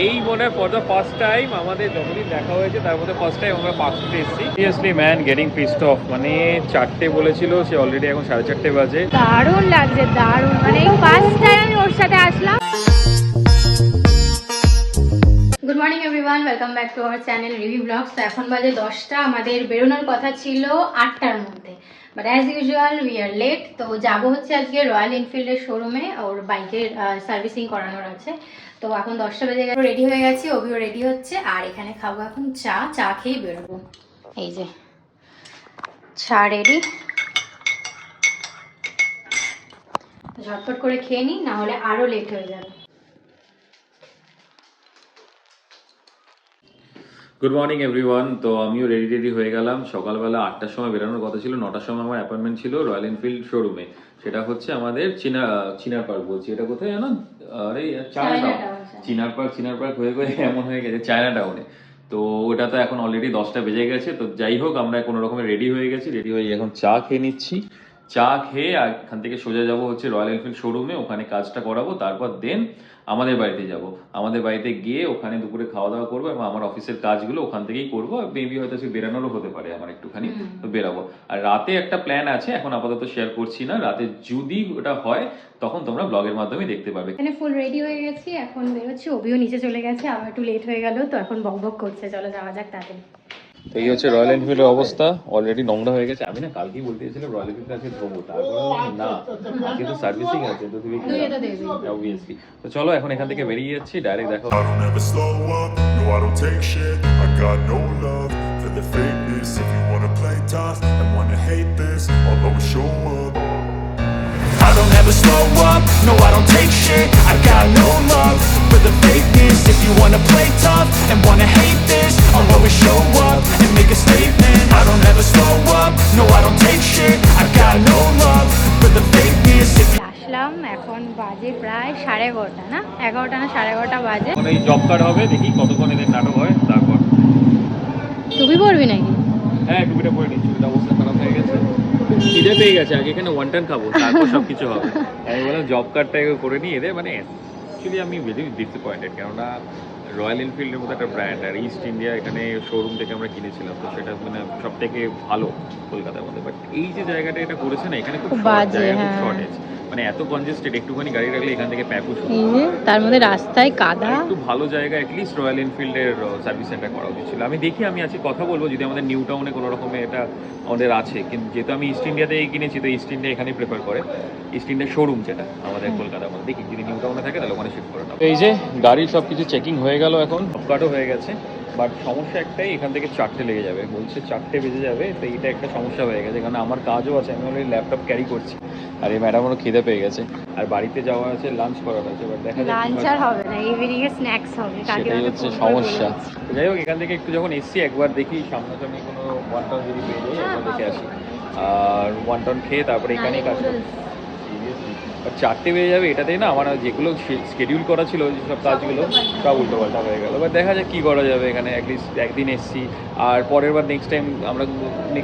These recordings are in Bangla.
এই মনে ফর দ্য ফার্স্ট টাইম আমাদের যতদিন দেখা হয়েছে তার মধ্যে ফার্স্ট টাইম আমরা পার্ক স্ট্রিটে এসেছি। Seriously man getting pissed of, মানে 4টে বলেছিল, সে অলরেডি এখন 4:30 বাজে। দারুণ লাগছে, দারুণ, মানে এই ফার্স্ট টাইম আমি ওর সাথে আসলাম। Good morning everyone, welcome back to our channel review blogs. তো এখন বাজে 10টা, আমাদের বেরোনোর কথা ছিল 8টার মধ্যে, but as usual we are late. তো যাবো হচ্ছে আজকে রয়্যাল এনফিল্ডের শোরুমে, ওর বাইকের সার্ভিসিং করানোর আছে। তো এখন 10টা বেজে গেছে, রেডি হয়ে গেছি, অভিও রেডি হচ্ছে, আর এখানে খাবো এখন চা খেয়ে বেরোবো। এই যে চা রেডি, ঝটপট করে খেয়ে নিই, না হলে আরো লেট হয়ে যাবে। Good morning everyone. তো আমিও রেডি হয়ে গেলাম। সকালবেলা 8টার সময় বেরোনোর কথা ছিল, 9টার সময় আমার অ্যাপয়েন্টমেন্ট ছিল রয়্যাল এনফিল্ড শোরুমে। সেটা হচ্ছে আমাদের চিনার পার্ক বলছি, এটা কোথায় জানো? আরে চিনার পার্ক হয়ে এমন হয়ে গেছে চায়না টাউনে। তো ওটা তো এখন অলরেডি 10টা বেজে গেছে। তো যাই হোক, আমরা কোনো রকমের রেডি হয়ে গেছি, রেডি হয়ে এখন চা খেয়ে নিচ্ছি। চা খেয়ে এখান থেকে সোজা যাবো হচ্ছে রয়্যাল এনফিল্ড শোরুমে, ওখানে কাজটা করাবো, তারপর দেন আমাদের বাড়িতে যাব। আমাদের বাড়িতে গিয়ে ওখানে দুপুরে খাওয়া দাওয়া করবো এবং আমার অফিসের কাজগুলো ওখান থেকেই করবো। মেবি হয়তো সে বেরানোরও হতে পারে আমার একটুখানি, তো বেরাবো। আর রাতে একটা প্ল্যান আছে, এখন আপাতত শেয়ার করছি না। রাতে যদি ওটা হয় তখন তোমরা ব্লগের মাধ্যমে দেখতে পাবে। এখানে ফুল রেডি হয়ে গেছি, এখন বেরোচ্ছি। অভিও নিচে চলে গেছে, আমার একটু লেট হয়ে গেল, তো এখন বকবক করছে। চলো যাওয়া যাক তাড়াতাড়ি। এই হচ্ছে রয়্যাল এনফিল্ডের অবস্থা, অলরেডি নোংরা হয়ে গেছে। আমি না কালকেই বলতে চাইছিলাম রয়্যাল এনফিল্ড আছে ধোবো, তারপরে না, কিন্তু সার্ভিসিং আছে তো তুমি অবভিয়াসলি। তো চলো এখন এখান থেকে বেরিয়ে যাচ্ছি, ডাইরেক্ট দেখো। I don't ever slow up, no I don't take shit. I got no love for the fakeness. If you wanna play tough and wanna hate this, I'll always show up. I don't ever slow up, no I don't take shit. I got no love for the fakeness. If you wanna play tough and wanna hate this, I'll always show up and make a statement. I don't ever slow up, no I don't take shit. I got no love for the fakeness. If you আসলাম, এখন বাজে প্রায় 11:30, না 11টা না 11:30 বাজে। এই জব কার্ড হবে, দেখি কতক্ষণ এদের নাটক হয়, তারপর তুমি পড়বি নাকি? হ্যাঁ টুপিটা পরে নিচ্ছি, অবস্থা খারাপ হয়ে গেছে, খিদে পেয়ে গেছে। আগে এখানে ওয়ান খাবো, তারপর সবকিছু হবে। আমি বললাম জব কার্ডটা করে নিয়ে এদের, মানে অ্যাকচুয়ালি আমি ভেরি ডিসঅ্যাপয়েন্টেড, কেননা রয়্যাল এনফিল্ডের মতো একটা ব্র্যান্ড, আর ইস্ট ইন্ডিয়া এখানে শোরুম থেকে আমরা কিনেছিলাম, তো সেটা মানে সব থেকে ভালো কলকাতার মধ্যে। বাট এই যে জায়গাটা এটা করেছে না, এখানে খুব বাজে, খুব শর্টেজ, মানে এত কনজেস্টেড, একটুখানি গাড়ি রাখলে এখান থেকে প্যাকুশ। এই যে তার মধ্যে রাস্তায় কাদা। একটু ভালো জায়গা অ্যাটলিস্ট রয়্যাল এনফিল্ডের সার্ভিস সেন্টার করা উচিত ছিল। আমি দেখি, আমি আজকে কথা বলবো যদি আমাদের নিউ টাউনে কোনো রকমের এটা আমাদের আছে, কিন্তু যেহেতু আমি ইস্ট ইন্ডিয়াতেই কিনেছি, তো ইস্ট ইন্ডিয়া এখানেই প্রেফার করে, ইস্ট ইন্ডিয়ার শোরুম যেটা আমাদের কলকাতার মধ্যে। দেখি যদি নিউ টাউনে থাকে তাহলে ওখানে শিফট করে নেবো। এই যে গাড়ির সব কিছু চেকিং হয়ে গেল, এখন ফ্লিপকার্টও হয়ে গেছে। বাট সমস্যা একটাই, এখান থেকে 4টে লেগে যাবে বলছে, 4টে বেজে যাবে। তো এইটা একটা সমস্যা হয়ে গেছে, কারণ আমার কাজও আছে, আমি অলরেডি ল্যাপটপ ক্যারি করছি, আর এই ম্যাডামেরও খিদে পেয়ে গেছে, আর বাড়িতে যাওয়া আছে, লাঞ্চ করার আছে। বাট দেখা যাক লাঞ্চ আর হবে না, ইভিনিং এর স্ন্যাক্স হবে। সেটাই হচ্ছে সমস্যা। যাই হোক, এখান থেকে একটু যখন এসছি একবার দেখি সামনাসামনি কোনো ওয়ান্টন যদি পেয়ে যাই একবার দেখে আসি, আর ওয়ান্টন খেয়ে তারপরে এখানেই কাজ করি। সিরিয়াসলি 4টে বেজে যাবে, এটাতেই না আমার যেগুলো শিডিউল করা ছিল যেসব কাজগুলো সব উল্টোপাল্টা হয়ে গেল। এবার দেখা যাক কী করা যাবে। এখানে অ্যাটলিস্ট একদিন এসছি, আর পরের বার নেক্সট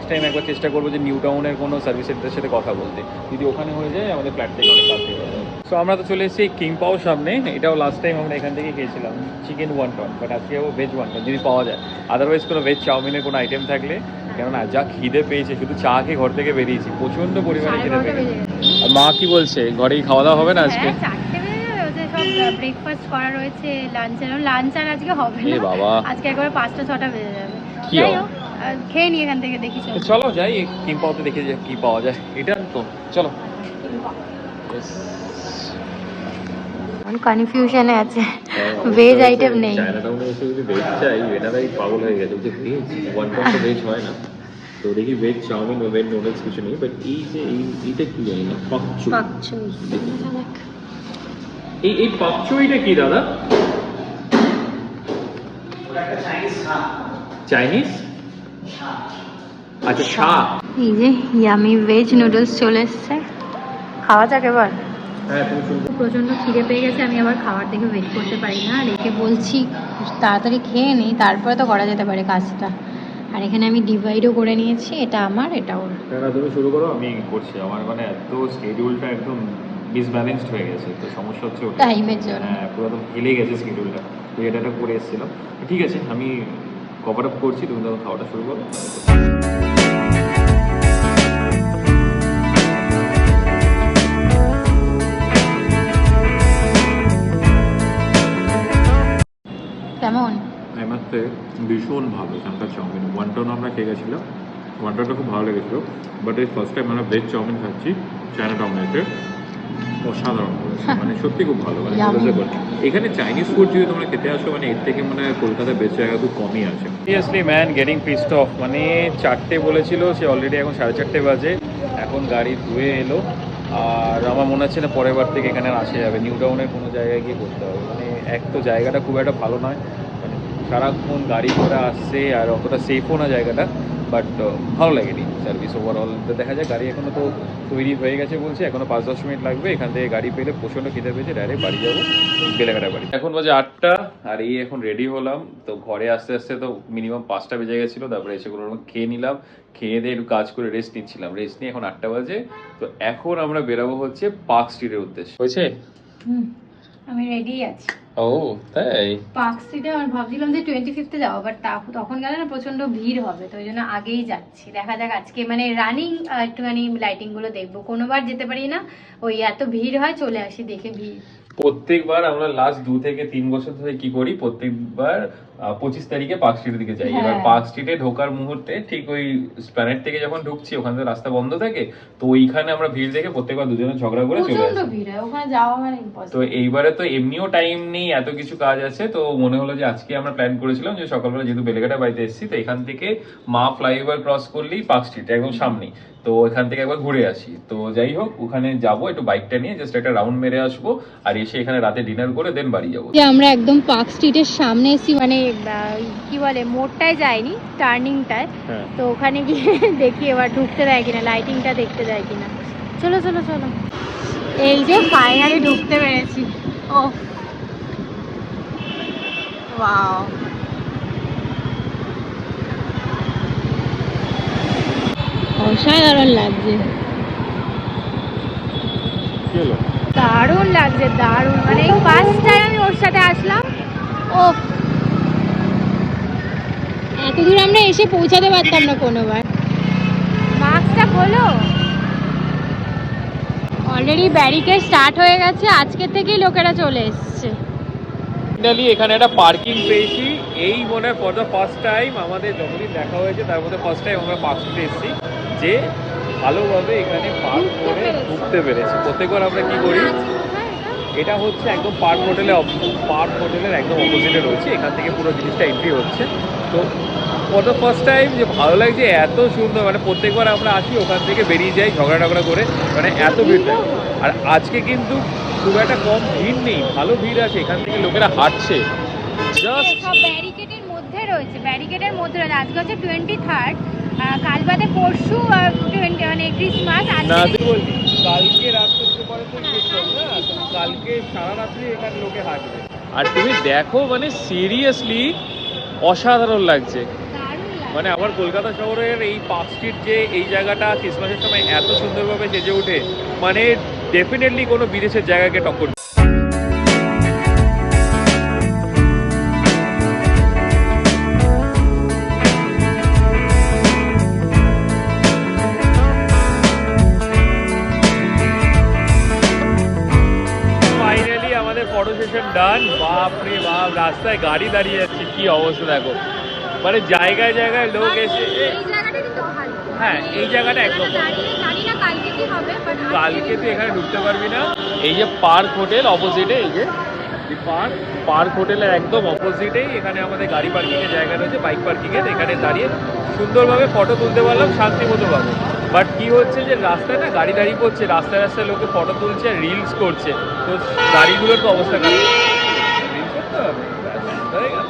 টাইম একবার চেষ্টা করবো যে নিউ টাউনের কোনো সার্ভিস সেন্টারের সাথে কথা বলতে। যদি ওখানে হয়ে যায় আমাদের ফ্ল্যাট থেকে অনেক কাজ হয়ে যাবে। সো আমরা তো চলে এসেছি কিং পাওর সামনে, এটাও লাস্ট টাইম আমরা এখান থেকে খেয়েছিলাম চিকেন ওয়ান্টন, বাট আজকে যাবো ভেজ ওয়ান্টন যদি পাওয়া যায়। আদারওয়াইজ কোনো ভেজ চাউমিনের কোনো আইটেম থাকলে, কেননা যা খিদে পেয়েছে, শুধু চা খেয়ে ঘর থেকে বেরিয়েছি, প্রচণ্ড পরিমাণে খিদে পেয়েছে। আর মা কি বলছে, ঘরেই খাওয়া দাওয়া হবে না আজকে? 4টে বেজে যাবে, ওদের সব ব্রেকফাস্ট করা রয়েছে, লাঞ্চ আর আজকে হবে না বাবা, আজকে একবার 5টা-6টা বেজে যাবে। কি যাই হোক, খেয়ে নিয়ে এখান থেকে দেখি। চলো যাই কিং পাওতে দেখে যে কি পাওয়া যায়, এটা তো চলো। কনফিউশনে আছে, ভেজ আইটেম নেই। চায়না টাউনে এসে যদি ভেজ চাই, এটাই পাগল হয়ে গেছে যে ভেজ ওয়ান্টন তো ভেজ হয় না। তো দেখি ভেজ চাউমিন বা ভেজ নুডলস কিছু নেই, বাট এই যে এইটা কি জানি না, পাকচুই। এই পাকচুইটা কি দাদা? চাইনিজ? আচ্ছা শা। এই যে ইয়ামি ভেজ নুডলস চলে এসছে, খাওয়া যাক এবার। হ্যাঁ তুমি শুনতে। প্রচণ্ড খিদে পেয়ে গেছে, আমি আবার খাবার দেখে ওয়েট করতে পারি না, আর একে বলছি তাড়াতাড়ি খেয়ে নিই, তারপরে তো করা যেতে পারে কাজটা। আর এখানে আমি ডিভাইডও করে নিয়েছি, এটা আমার, এটা ওর। না তুমি শুরু করো, আমি করছি। আমার মানে এত শিডিউলটা একদম ডিসব্যালেন্সড হয়ে গেছে, তো সমস্যা হচ্ছে ওটা টাইমের জন্য। হ্যাঁ পুরো একদম হিলে গেছে শিডিউলটা। তো এটা করে এসেছিলাম। ঠিক আছে, আমি কভার আপ করছি, তুমি তখন খাওয়াটা শুরু করো। কেমন? এমাতে ভীষণ ভালো এখানকার চাউমিন। ওয়ান্টন আমরা খেয়ে গেছিলাম, ওয়ান্টনটা খুব ভালো লেগেছিলো, বাট এই ফার্স্ট টাইম আমরা ভেজ চাউমিন খাচ্ছি চায়না টাউনেতে, অসাধারণ মানে সত্যি খুব ভালো। মানে এখানে চাইনিজ ফুড যদি তোমরা খেতে আসো, মানে এর থেকে মানে কলকাতায় বেস্ট জায়গা খুব কমই আছে। Seriously man, getting pissed of. মানে 4টে বলেছিল, সে অলরেডি এখন 4:30 বাজে, এখন গাড়ি ধুয়ে এলো। আর আমার মনে হচ্ছে না পরের বার থেকে এখানে আর আসা যাবে, নিউ টাউনের কোনো জায়গায় গিয়ে করতে হবে। মানে এক তো জায়গাটা খুব একটা ভালো নয়, মানে সারাক্ষণ গাড়ি ঘোড়া আসছে, আর অতটা সেফও না জায়গাটা, বাট ভালো লাগেনি সার্ভিস ওভারঅল। তো দেখা যায় গাড়ি এখনও তো তৈরি হয়ে গেছে বলছে, এখনও 5-10 মিনিট লাগবে। এখান থেকে গাড়ি পেলে প্রচণ্ড খিদে পেয়েছে, ডাইরেক্ট বাড়ি যাবো, বেলেঘাটা বাড়ি। এখন বাজে 8টা, আর এই এখন রেডি হলাম। তো ঘরে আসতে আসতে তো মিনিমাম 5টা বেজে গেছিলো। তারপরে এসে কোনো রকম খেয়ে নিলাম, খেয়ে দিয়ে একটু কাজ করে রেস্ট নিচ্ছিলাম, রেস্ট নিয়ে এখন 8টা বাজে। তো এখন আমরা বেরাবো হচ্ছে পার্ক স্ট্রিটের উদ্দেশ্যে। হয়েছে? আমি রেডি আছি। ও তাই? পার্ক স্ট্রিটে আমি ভাবছিলাম যে 25th যাবো, বাট তখন গেলে না প্রচন্ড ভিড় হবে, তো ওই জন্য আগেই যাচ্ছি। দেখা যাক আজকে মানে রানিং একটুখানি লাইটিং গুলো দেখবো। কোনোবার যেতে পারি না, ওই এত ভিড় হয়, চলে আসি দেখে ভিড়। প্রত্যেকবার আমরা লাস্ট 2 থেকে 3 বছর ধরে কি করি, প্রত্যেকবার 25 তারিখে পার্ক স্ট্রিটের দিকে যাই। এবার পার্ক স্ট্রিটে ঢোকার মুহূর্তে ঠিক ওই স্প্ল্যানেড থেকে যখন ঢুকছি, ওখান থেকে রাস্তা বন্ধ থাকে, তো ওইখানে আমরা ভিড় দেখে প্রত্যেকবার দুজনে ঝগড়া করে চলে প্রচন্ড আসি। ভিড় হয় ওখানে, যাওয়া মানে ইম্পসিবল। তো এইবারে তো এমনিও টাইম নেই, এত কিছু কাজ আছে, তো মনে হলো যে আজকে আমরা প্ল্যান করেছিলাম যে সকালবেলা যেহেতু বেলেঘাটা বাড়িতে এসেছি, তো এখান থেকে মা ফ্লাইওভার ক্রস করলেই পার্ক স্ট্রিট একদম সামনেই, তো এখান থেকে একবার ঘুরে আসি। তো যাই হোক, ওখানে যাবো একটু বাইকটা নিয়ে, জাস্ট একটা রাউন্ড মেরে আসবো, আর এসে এখানে রাতে ডিনার করে দেন বাড়ি যাবো। যে আমরা একদম পার্ক স্ট্রিটের সামনে এসেছি, মানে কি বলে মোড়টায় যাইনি, টার্নিংটায়। তো ওখানে গিয়ে দেখি এবার ঢুকতে দেয় কিনা, লাইটিংটা দেখতে দেয় কিনা। চলো চলো চলো, এই যে ফাইনালি ঢুকতে পেরেছি। ও ওয়াও, অসাধারণ লাগছে, দারুণ লাগছে, দারুণ। মানে এই ফার্স্ট টাইম আমি ওর সাথে আসলাম। ও এত দূর আমরা এসে পৌঁছাতে পারতাম না কোনোবার। মাস্কটা খোলো। অলরেডি ব্যারিকেড স্টার্ট হয়ে গেছে, আজকে থেকেই লোকেরা চলে এসছে। ফাইনালি এখানে একটা পার্কিং পেয়েছি। এই মনে হয় ফর দ্য ফার্স্ট টাইম আমাদের যতদিন দেখা হয়েছে তার মধ্যে ফার্স্ট টাইম আমরা পার্ক স্ট্রিটে এসেছি, যে ভালোভাবে এখানে পার্ক করে ঢুকতে পেরেছি। প্রত্যেকবার আমরা কি করি, এটা হচ্ছে একদম পার্ক হোটেলের একদম অপোজিটে রয়েছে, এখান থেকে পুরো জিনিসটা এন্ট্রি হচ্ছে। তো ফর দ্য ফার্স্ট টাইম যে ভালো লাগছে, এত সুন্দর। মানে প্রত্যেকবার আমরা আসি ওখান থেকে বেরিয়ে যাই ঝগড়া টগড়া করে, মানে এত ভিড় থাকে। আর আজকে কিন্তু খুব একটা কম ভিড় নেই, ভালো ভিড় আছে, এখান থেকে লোকেরা হাঁটছে জাস্ট। সব ব্যারিকেডের মধ্যে রয়েছে, ব্যারিকেডের মধ্যে রয়েছে। আজকে হচ্ছে 23rd, কাল বাদে পরশু 20 মানে ক্রিসমাস। না তুই বললি কালকে রাত করতে পারে তো ক্রিসমাস না, কালকে সারা রাত্রি এখানে লোকে হাঁটবে। আর তুমি দেখো, মানে সিরিয়াসলি অসাধারণ লাগছে। মানে আমার কলকাতা শহরের এই পার্ক স্ট্রিট, যে এই জায়গাটা ক্রিসমাসের সময় এত সুন্দরভাবে সেজে ওঠে, মানে ডেফিনেটলি কোনো বিদেশের জায়গাকে টক্কর। ফাইনালি আমাদের ফটো সেশন ডান। বাপ রে বাপ, রাস্তায় গাড়ি দাঁড়িয়ে যাচ্ছে, কি অবস্থা দেখো। মানে জায়গায় জায়গায় লোক এসে, হ্যাঁ এই জায়গাটা একদম, কালকে তুই এখানে ঢুকতে পারবি না। এই যে পার্ক হোটেল অপোজিটে, এই যে পার্ক হোটেলের একদম অপোজিটেই এখানে আমাদের গাড়ি পার্কিংয়ের জায়গা রয়েছে, বাইক পার্কিংয়ের। এখানে দাঁড়িয়ে সুন্দরভাবে ফটো তুলতে পারলাম শান্তিমতো ভাবে। বাট কি হচ্ছে যে রাস্তায় না গাড়ি দাঁড়িয়ে পড়ছে, রাস্তায় রাস্তায় লোকে ফটো তুলছে, রিলস করছে, তো গাড়িগুলোর তো অবস্থা খারাপ। রিলস করতে হবে, হয়ে গেল।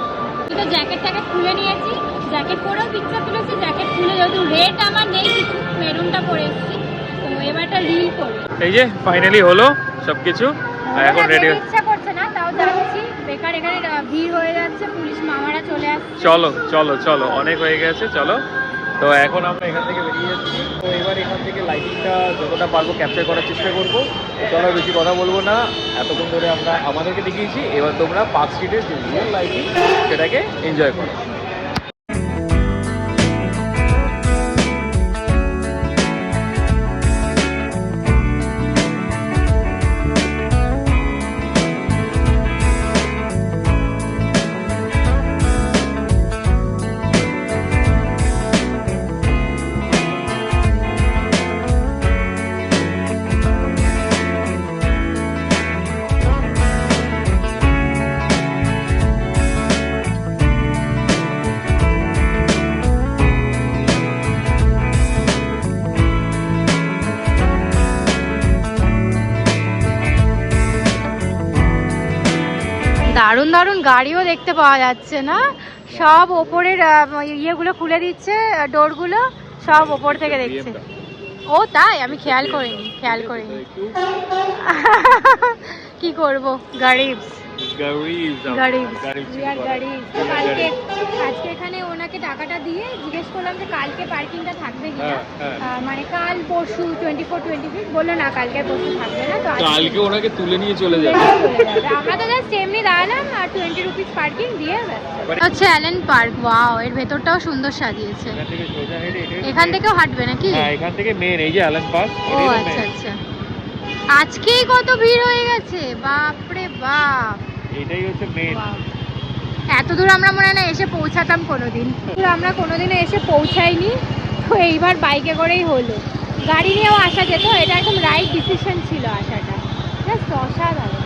জ্যাকেট ট্যাকেট খুলে নিয়েছি, জ্যাকেট পরেও পিকচার তুলেছি। জ্যাকেট খুলে যেহেতু রেড আমার নেই কিছু, মেরুনটা পরে এসেছি, তো এবার একটা রিল করি। এই যে ফাইনালি হলো সবকিছু, এখন রেডি। ইচ্ছা করছে না, তাও যাচ্ছি। বেকার এখানে ভিড় হয়ে যাচ্ছে, পুলিশ মামারা চলে আসছে। চলো চলো চলো, অনেক হয়ে গেছে, চলো তো এখন আমরা এখান থেকে বেরিয়ে যাচ্ছি। তো এবার এখান থেকে লাইটিংটা যতটা পারবো ক্যাপচার করার চেষ্টা করবো। তো চলো বেশি কথা বলবো না, এতক্ষণ ধরে আমরা আমাদেরকে দেখিয়েছি, এবার তোমরা পার্ক স্ট্রিটের যে রিয়েল লাইটিং সেটাকে এনজয় করো। দারুণ দারুণ গাড়িও দেখতে পাওয়া যাচ্ছে না, সব ওপরের ইয়েগুলো খুলে দিচ্ছে, ডোরগুলো সব ওপর থেকে দেখছে। ও তাই, আমি খেয়াল করিনি। কি করব, গরিবস। আজকে এখানে ওনাকে টাকাটা দিয়ে জিজ্ঞেস করলাম যে কালকে পার্কিংটা থাকবে কিনা, মানে কাল পরশু 24-25 বললো না, কালকে পরশু থাকবে না, তো কালকে ওনাকে তুলে নিয়ে চলে যাবে। আমরা তো জাস্ট এমনি দাঁড়ালাম আর 20 রুপিস পার্কিং দিয়ে হচ্ছে অ্যালেন পার্ক। ওয়াও, এর ভেতরটাও সুন্দর সাজিয়েছে। এখান থেকেও হাঁটবে নাকি? হ্যাঁ, এখান থেকে মেন এই যে অ্যালেন পার্ক। ও আচ্ছা আচ্ছা, আজকেই কত ভিড় হয়ে গেছে, বাপরে বাপ। এটাই হচ্ছে মেন। এত দূর আমরা মনে হয় না এসে পৌঁছাতাম কোনোদিন, আমরা কোনোদিনও এসে পৌঁছাইনি, তো এইবার বাইকে করেই হলো। গাড়ি নিয়েও আসা যেত, এটা একদম রাইট ডিসিশন ছিল আসাটা, জাস্ট অসাধারণ।